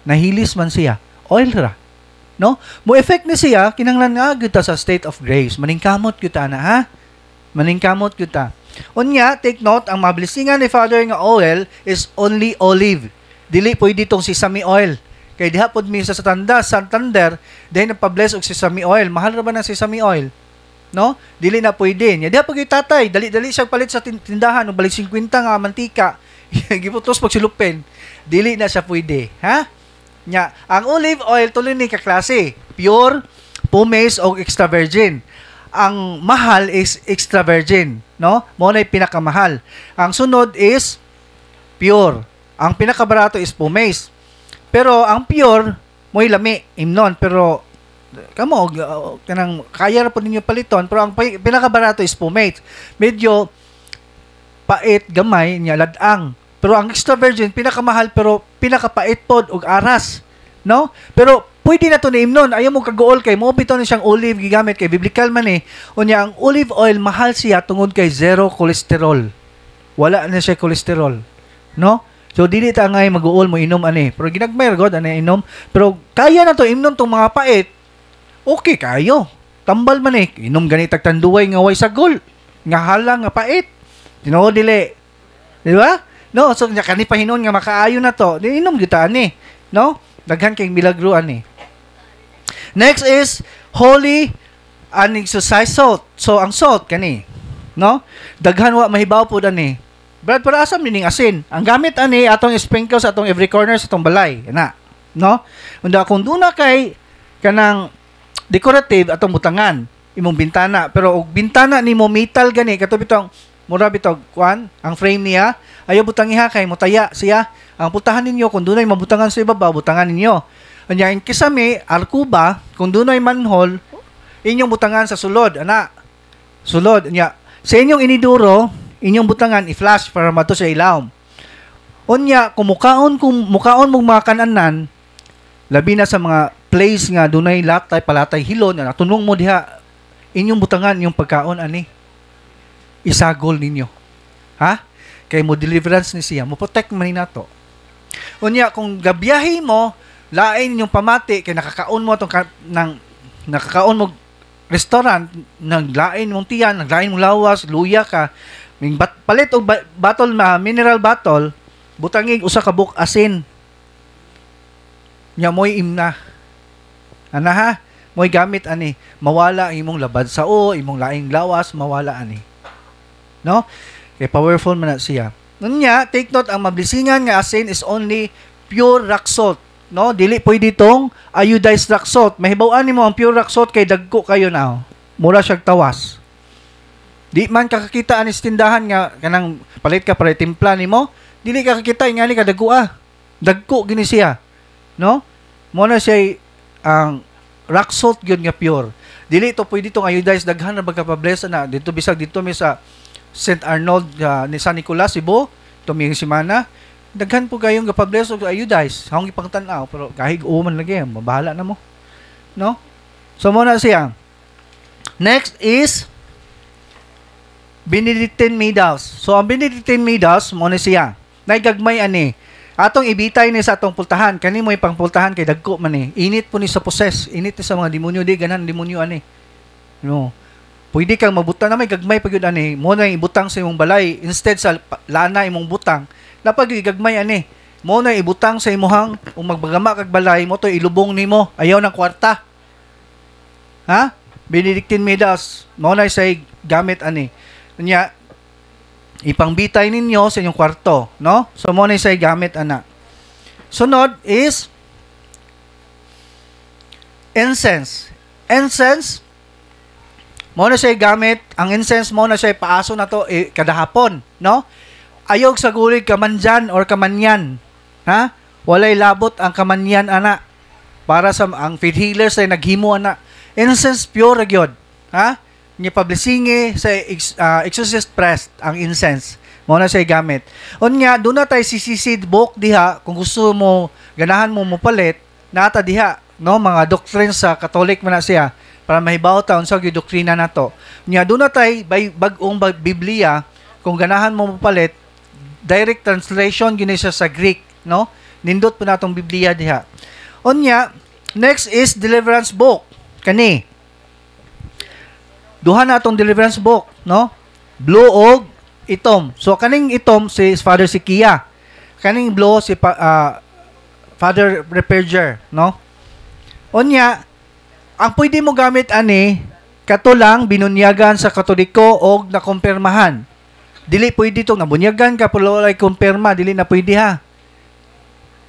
Nahilis man siya. Oil ra. No? Mo effect ni siya kinahanglan nga gyud ta sa state of grace. Maningkamot gyud ta na ha. Maningkamot gyud ta. Unya, take note, ang mablisingan ni Father nga oil is only olive. Dili pwede itong sesame oil. Kay diha pod mi sa Santander, dahil napabless og sesame oil. Mahal ra ba ng sesame oil? No? Dili na pwede. Nya diha pag tatay, dali-dali siya palit sa tindahan, balik 50 nga mantika. Giputos pag silupin. Dili na siya pwede. Ha? Nya, ang olive oil tuloy ni kaklase. Pure, pumice o extra virgin. Ang mahal is extra virgin, no? Mo na pinakamahal. Ang sunod is pure. Ang pinakabarato is pumice. Pero ang pure mo'y lami, imnon, pero kamo kanang kaya ra po ninyo paliton, pero ang pinakabarato is pumice. Medyo pait gamay nya ladang. Pero ang extra virgin pinakamahal pero pinakapait pod og aras, no? Pero pwede na to ni imnon, ayaw mo kagool kay mo bitaw ni siyang olive gigamit kay biblical man unya ang olive oil mahal siya tungod kay zero cholesterol. Wala na siya cholesterol, no? So dili ta ngay mag-uol mo inom ani, pero ginagmay ra god ani inom, pero kaya na to imnon tong mga pait. Okay kayo. Tambal man inom gani tagtanduway nga way sagol, nga halang nga pait. Tinuod dili. Di ba? No, so kani pahinon nga makaayo na to. Di inom gyud ta ani, no? Daghan kay milagro ani. Next is holy unexorcised salt. So ang salt kani, no? Daghan wa mahibaw pud ani. Brad, para asam nining asin. Ang gamit ani atong sprinkle sa atong every corner sa atong balay, ana, no? Unda kung duna kay kanang decorative atong butangan imong bintana, pero og bintana nimo metal gani kato bitong mura bitog kuan ang frame niya, ayo butangiha kay motaya siya. Ang putahan ninyo kung dunay mabutangan sa ibabaw, butangan ninyo. Anya in kisame arkuba kung dunay manhole inyong butangan sa sulod, ana. Sulod nya sa inyong iniduro inyong butangan i-flash para mato sa ilaw. Unya, kung mukaon mong mga kananan, labi na sa mga place nga dunay latay, palatay, hilon, tunong mo diha, inyong butangan yung pagkaon, ani, isagol ninyo. Ha? Kay mo deliverance ni siya, mo protect man na to. Unya, kung gabiyahe mo, lain yung pamati, kay nakakaon mo nakakaon mo restaurant, naglain mong tiyan, naglain mong lawas, luya ka, palit og bottle mineral bottle, butangig usa ka buk asin. Nya moy imna. Ana ha, moy gamit ani, mawala ang imong labad sao, imong laing lawas, mawala ani. No? Kay powerful man na siya. Nunya, take note, ang mablisingan nga asin is only pure rock salt. No? Dili pwede itong iodized rock salt. Mahibaw-an nimo ang pure rock salt kay dagko kayo na. Mura siyang tawas. Di man kakakita anis tindahan nga kanang palit ka para timpla nimo, dili ka kakita ingani ka dagko dagko gini siya, no? Mo na siya ang rock salt gyud nga pure. Dili to pwede tong iodized, daghan ra bagka-bless na dito bisag dito mi sa St. Arnold ni San Nicolas Cebu, tuming semana daghan po kayong gapabless og iodized. Hawng ipangtan-aw pero kahig man lagi, mabahala na mo, no? So mo na siya. Next is Benedictine Meadows. So, ang Benedictine Meadows, mo na siya. Naigagmay ani. Atong ibitay ni sa atong pultahan. Kani mo ipang pultahan kay dagko man ni. Init po ni sa poses. Init ni sa mga demonyo. Di, ganan demonyo ani. No. Pwede kang mabutan na may gagmay pag yun ani. Mo na ibutang sa imong balay. Instead sa lana imong butang. Napag gagmay ani. Mo na ibutang sa imuhang kung magbagama kag balay mo to ilubong nimo. Ayaw ng kwarta. Ha? Benedictine Meadows. Mo na sa gamit ani. Nya ipangbitay ninyo sa inyong kwarto, no? So mo na say gamit ana. Sunod is incense. Incense mo na say gamit, ang incense mo na say paaso na to kada hapon, no? Ayog sa gulig kamanjan or kamanyan. Ha? Walay labot ang kamanyan ana. Para sa ang faith healers ay naghimo ana. Incense pure gyud, ha? Ni publisingi sa exorcist priest ang incense mo na siya gamit. Unya do na tay sisisid book diha kung gusto mo ganahan mo mopalit nata diha, no, mga doctrines sa Catholic man na siya para mahibaw ta unsa gyud doktrina nato. Unya do na tay bag-ong Biblia kung ganahan mo mopalit, direct translation gini siya sa Greek, no? Nindot po natong Biblia diha. Unya next is deliverance book. Kani duha na atong deliverance book, no? blue og itom. So kaning itom si Father Sikia. Kaning blue si Father Reperger, no? Unya, ang pwede mo gamit ani kato lang binunyagan sa Katoliko og nakumpirmahan. Dili pwede tong nabunyagan ka pero wala kumpirma, dili na pwede ha.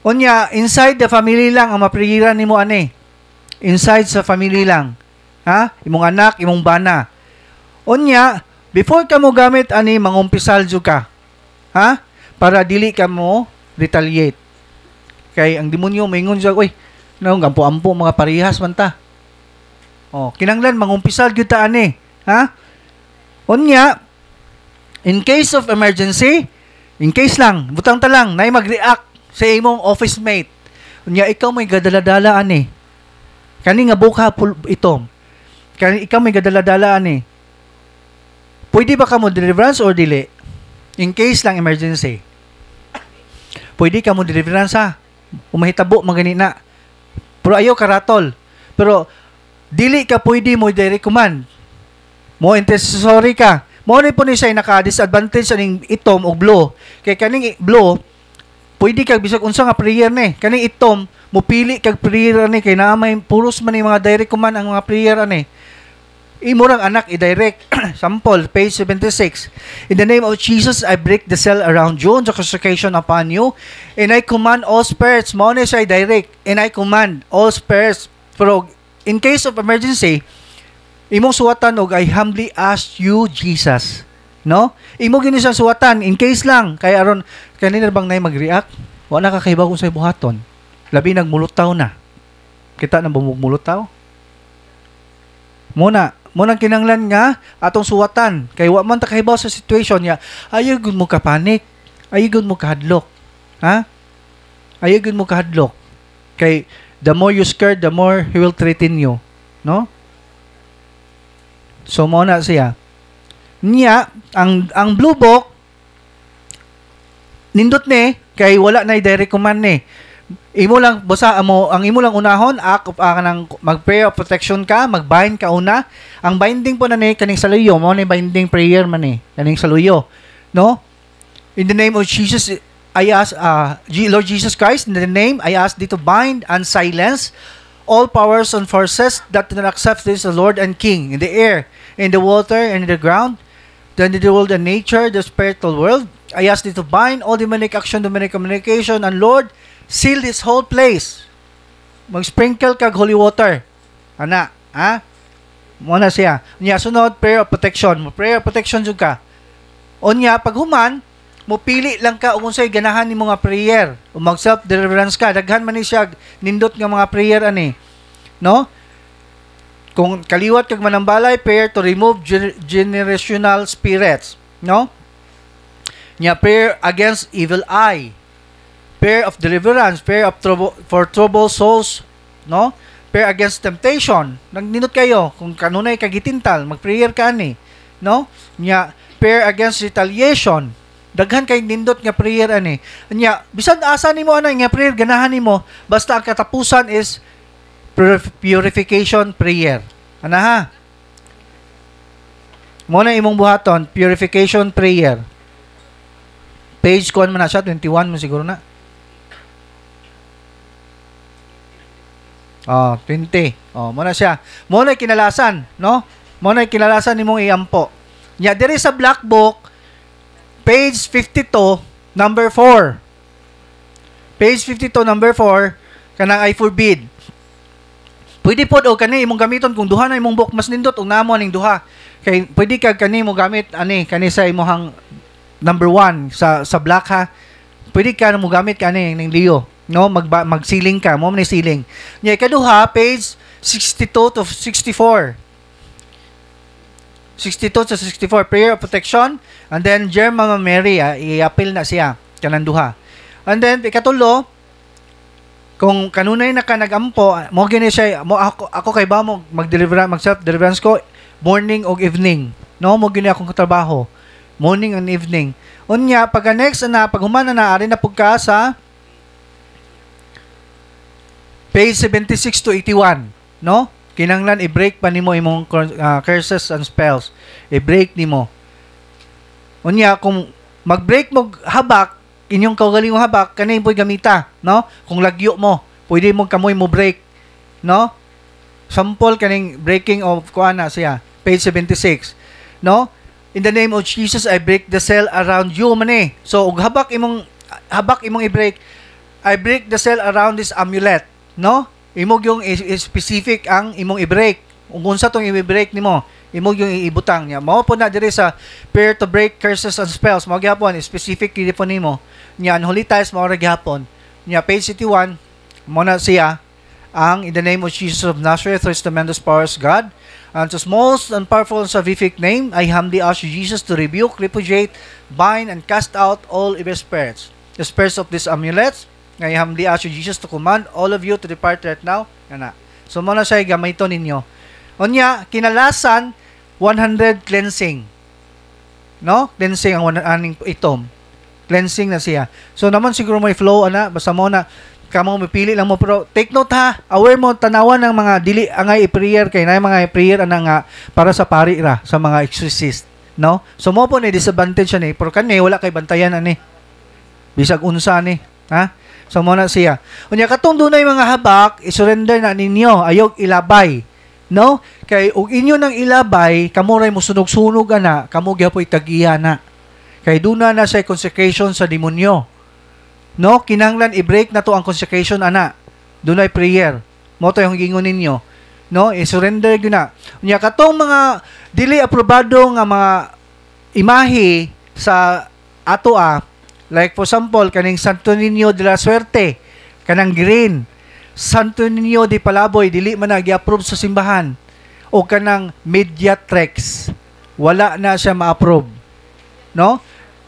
Unya, inside the family lang ang mapriyiran nimo ani. Inside sa family lang. Ha? Imong anak, imong bana. Unya, before ka mo gamit ani mangumpisal jud ka. Ha? Para dili ka mo retaliate. Kay ang demonyo maingon siya, "Oy, naong gampo-ampo mga parehas man ta." Oh, kinanglan mangumpisal gyud ta ani. Ha? Unya, in case of emergency, in case lang, butang ta lang, nay mag-react sa imong office mate. Unya, ikaw may gadala-dala ani. Kani nga buka itom. Kani ikaw may gadala-dala ani. Pwede ba ka mo deliverance or dili? In case lang emergency. Pwede ka mo deliverance ha. Umahitabo magani na. Pero ayaw karatol. Pero dili ka pwede mo direct command. Mo intercessory ka. Mo ni po ni siya naka-disadvantage aning itom o blue. Kay kaning blue, pwede kag bisag unsa nga prayer ni. Kaning itom, mo pili kag prayer ni kay naa may puros man ni mga direct command ang mga prayer ani. Imurang anak i-direct. Sample, page 76. In the name of Jesus, I break the cell around you, the consecration upon you, and I command all spirits. Mo ni siya i-direct, and I command all spirits. Pero in case of emergency, imong suwatan og I humbly ask you, Jesus. No? Imo gini siyang suwatan in case lang kay aron kanina bang nay mag-react. Wa na kakaiba kung sa buhaton. Labi nagmulutaw na. Kita na bumulutaw. Muna kinanglan nga atong suwatan kay wa man ta kahibaw sa situation niya. Ayaw gud mo ka panic. Ayaw gud mo ka hadlok. Ha? Ayaw gud mo ka hadlok. Kay the more you scared, the more he will threaten you. No? So mo na siya. Niya ang blue book nindot ni kay wala na direct command ni. Imo lang basa mo ang imo lang unahon kanang mag-prayer of protection ka, mag-bind ka una. Ang binding po na ni kaning saluyo mo ni binding prayer man ni kaning saluyo, no? In the name of Jesus I ask Lord Jesus Christ, in the name I ask thee to bind and silence all powers and forces that do not accept this Lord and King in the air, in the water, and in the ground, then in the world and nature, the spiritual world. I ask thee to bind all demonic action, demonic communication, and Lord, seal this whole place. Mag-sprinkle kag holy water. Ana, ha? Muna siya. Nya sunod, prayer of protection. Prayer of protection jud ka. Unya, pag human, mo pili lang ka kung unsay ganahan ni mga prayer. O mag self-deliverance ka. Daghan man ni siya nindot nga mga prayer ani. No? Kung kaliwat kag manambalay, prayer to remove generational spirits. No? Nya prayer against evil eye. Prayer of deliverance, prayer of for troubled souls, no? Prayer against temptation. Nagninot kayo kung kanunay kagitintal, mag-prayer ka ani, no? Nya prayer against retaliation. Daghan kay nindot nga prayer ani. Nya bisan asa nimo ana nga prayer ganahan nimo, basta ang katapusan is purification prayer. Ana ha? Mo na imong buhaton, purification prayer. Page kuan man na siya, 21 mo siguro na. 20. Muna siya. Muna kinalasan, no? Muna kinalasan nimong iampo. Nya diri sa black book, page 52, number 4. Page 52, number 4, kanang I forbid. Pwede pod og kani imong gamiton kung duha na imong book mas nindot og namo ning duha. Kay pwede kag kani mo gamit kani sa imong number 1 sa black ha. Pwede ka mo gamit kani ning Leo. No, mag-sealing ka, mo man sealing. Nya ikaduha, page 62 to 64. 62 to 64, prayer of protection, and then Mama Mary, i-appeal na siya kanang duha. And then ikatulo, kung kanunay na ka nagampo, mo gini siya, mo ako kay ba mo mag-deliver, mag-self-deliverance ko morning o evening. No, mo gini akong trabaho, morning and evening. Unya pag next na pag humana na ari na pud ka sa page 76 to 81, no? Kinanglan i-break pa nimo imong curses and spells. I-break nimo. Unya kung mag-break mo habak, inyong kaugalingong habak kanay po'y gamita, no? Kung lagyo mo, pwede mo kamoy mo break, no? Sample kaning breaking of kuana siya, page 76, no? In the name of Jesus, I break the cell around you man. So ug habak imong i-break, I break the cell around this amulet, no? Imog yung specific ang imong i-break. Kung unsa tong i-break nimo, imog yung iibutang niya. Mao po na diri sa prayer to break curses and spells. Mao gyapon specific kini po nimo. Nya unholy ties mao ra gyapon. Nya page 61 mo na siya ang in the name of Jesus of Nazareth, through his tremendous powers, God, and his most and powerful and salvific name, I humbly ask you, Jesus, to rebuke, repudiate, bind, and cast out all evil spirits. The spirits of these amulets, I humbly ask you, Jesus, to command all of you to depart right now. Yan na. So muna siya gamito ninyo. Unya, kinalasan 100 cleansing. No? Cleansing ang aning itom. Cleansing na siya. So naman siguro may flow ana, basta mo na kamo mapili lang mo, pero take note ha. Aware mo tanawan ng mga dili angay i-prayer kay na mga i-prayer ana nga para sa pari ra sa mga exorcist, no? So mo po ni disadvantage ani, pero kani wala kay bantayan ani. Bisag unsa ni, ha? So mo na siya. Unya katong dunay mga habak, i-surrender na ninyo, ayog ilabay. No? Kay ug inyo nang ilabay, kamo ray mosunog-sunog ana, kamo gyapon tag-iya na. Kay duna na sa consecration sa demonyo. No? Kinanglan i-break na to ang consecration ana. Dunay prayer. Mo to yung gingon ninyo. No? I-surrender gyud na. Unya katong mga dili aprobado nga mga imahe sa ato like for example kaning Santo Niño de la Suerte, kanang green, Santo Niño de Palaboy, dili man na gi-approve sa simbahan, o kanang Mediatrix, wala na siya ma-approve, no?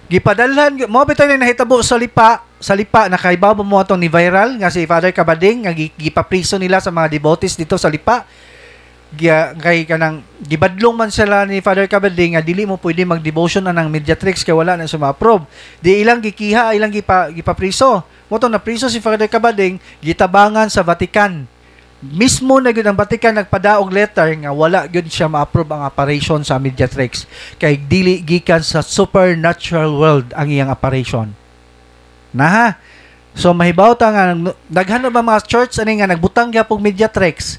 Gipadalhan mo bitaw na nahitabo sa lipa nakaibabaw mo atong ni viral nga si Father Cabading nga gipapriso nila sa mga devotees dito sa lipa. Kay kanang gibadlong man sila ni Father Cabading nga dili mo pwede mag-devotion anang Mediatrix kay wala na siya ma-approve. Di ilang gikiha, ilang gipapriso. Moto na priso si Father Cabading gitabangan sa Vatican. Mismo na gyud ang Vatican nagpadaog letter nga wala gyud siya ma-approve ang operation sa Mediatrix kay dili gikan sa supernatural world ang iyang operation. Na so mahibaw ta nga daghan ba mga church ani nga nagbutang gyapon Mediatrix,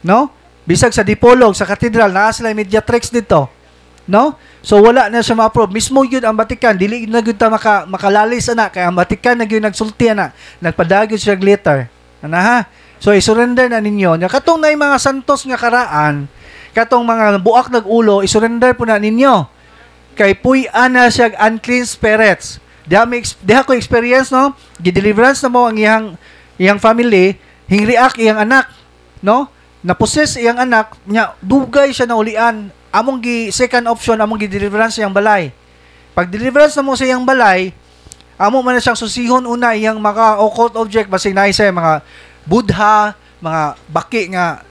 no? Bisag sa Dipolog, sa Cathedral, naa sila Mediatrix dito. No? So, wala na siya ma-approve. Mismo yun ang Vatican. Dili na yun ta makalalis na. Kaya ang Vatican na yun nagsulti na. Nagpadagyo siya glitter. Ano ha? So, isurrender na ninyo. Katong na yung mga santos nga karaan, katong mga buak nag-ulo, isurrender po na ninyo. Kay puy-an na siya unclean spirits. Diha ko experience, no? Gideliverance na mo ang iyang family, hingriak iyang anak. No? Na-possess iyang anak, nya dugay siya na ulian. Among second option, among gi-deliverance iyang balay. Pag deliverance na mo sa iyang balay, amo man na siyang susihon una iyang mga occult object, basig na isa mga Buddha, mga baki nga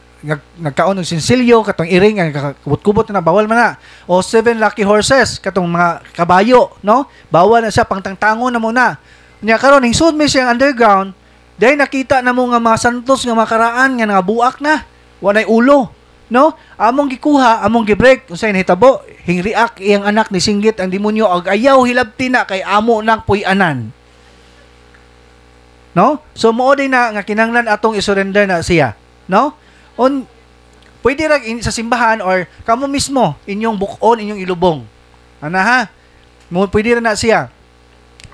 nagkaon ng sinsilyo, katong iring nga kubot-kubot na bawal man na. O 7 lucky horses, katong mga kabayo, no? Bawal na siya, pangtangtangon na muna. Nya karon hingsud mi siyang underground, dahil nakita na mo nga mga santos nga makaraan nga buak na. Wanay ulo, no? Among gikuha, among gibreak, unsay nahitabo, hingriak iyang anak ni singgit ang demonyo ag ayaw hilabti na kay amo nang puy-anan. No? So mao din na nga kinanglan atong isurrender na siya, no? Pwede ra sa simbahan or kamo mismo inyong bukon, inyong ilubong. Ana ha? Mo pwede ra na siya.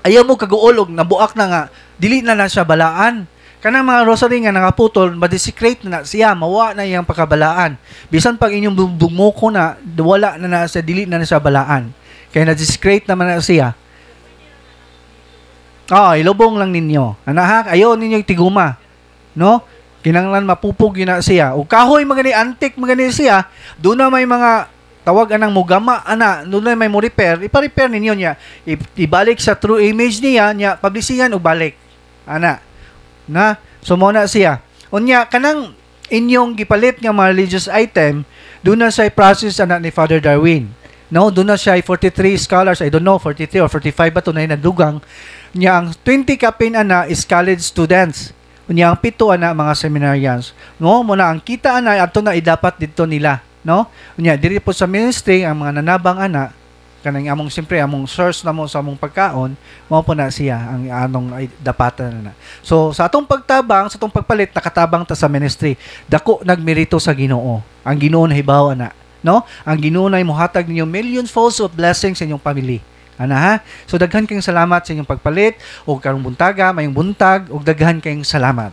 Ayaw mo kaguolog nabuak na nga dili na siya balaan. Kanang mga rosary nga nangaputol, madesecrate na siya, mawa na iyang pakabalaan. Bisan pag inyong bumoko na, wala na sa dili na siya balaan. Kaya na-desecrate naman na siya. Ilubong lang ninyo. Anaha, ayaw ninyo tiguma. No? Kinanglan mapupog yun na siya. O kahoy magani, antik magani siya, doon na may mga tawag anang mugama, doon na may mo repair, ipa-repair ninyo niya. Ibalik sa true image niya, publisingan o balik. Na, so muna siya. Unya, kanang inyong gipalit nga mga religious item, doon na siya process ni Father Darwin. No, doon na siya 43 scholars, I don't know, 43 or 45 ba ito na nadugang. Unya, ang 20 kapin is college students. Unya, ang 7 mga seminarians. No, muna ang kita ato na idapat dito nila. No? Unya, diri po sa ministry, ang mga nanabang kanang among siyempre among source na mo sa among pagkaon, mao po na siya ang anong ay dapatan na. So sa atong pagtabang, sa atong pagpalit nakatabang ta sa ministry. Dako nagmerito sa Ginoo. Ang Ginoo nahibaw ana, no? Ang Ginoo na mohatag ninyo million folds of blessings sa inyong family. Ana ha? So daghan kayong salamat sa inyong pagpalit, o karong buntaga, mayong buntag, o daghan kayong salamat.